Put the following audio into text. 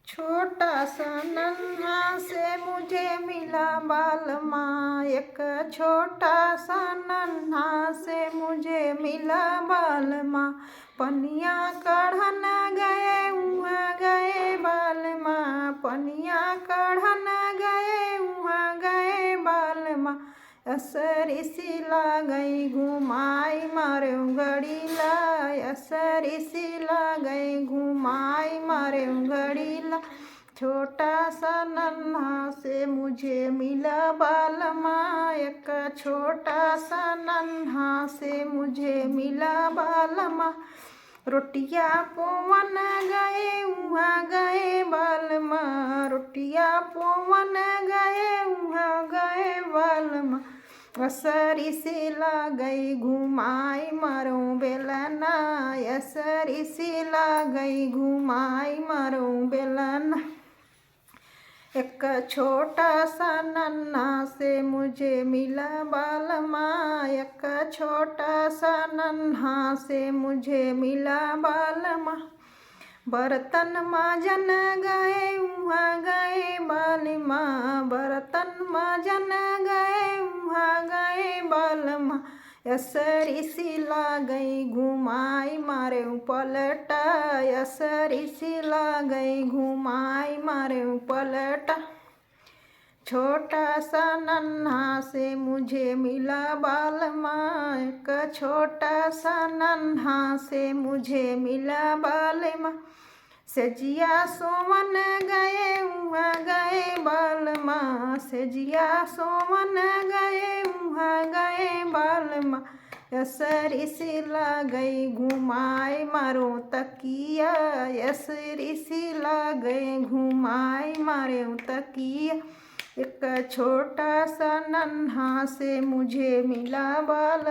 छोटा सा नन्हा से मुझे मिला बालमा, एक छोटा सा नन्हा से मुझे मिला बालमा। पनिया कढ़न गए उहाँ गए बालमा, पनिया कढ़न गए उहाँ गए बालमा। असरी सिला गई घुमाई मारे गड़ीला, असरी सिला गई घुमाई मारे गड़ीला। छोटा सा नन्हा से मुझे मिला बालमा, एक छोटा सा नन्हा से मुझे मिला बालमा। रोटिया पोवन गए उहाँ गए बालमा, रोटिया पोवन गए उहाँ गए बालमा। असरी सिला गई घुमाई मारो बेलना, असरी सिला गई घुमाई मारो बेलना। एक छोटा सा नन्हा से मुझे मिला बालमा, एक छोटा सा नन्हा से मुझे मिला बालमा। बर्तन माजन गए उहाँ गए बालमा, बर्तन माजन गए उहाँ गए बालमा। असरी सिला गई घुमाई मारे पलटा, असरी सिला गई घुमाई मारे पलटा। छोटा सा नन्हा से मुझे मिला बालमा, एक छोटा सा नन्हा से मुझे मिला बालमा। सेजिया सोवन गए उहाँ गए बालमा, सेजिया सोवन गए उहाँ गए बालमा। असरी सिला गई घुमाई मारो तकिया, असरी सिला गई घुमाई मारे तकिया। एक छोटा सा नन्हा से मुझे मिला बाल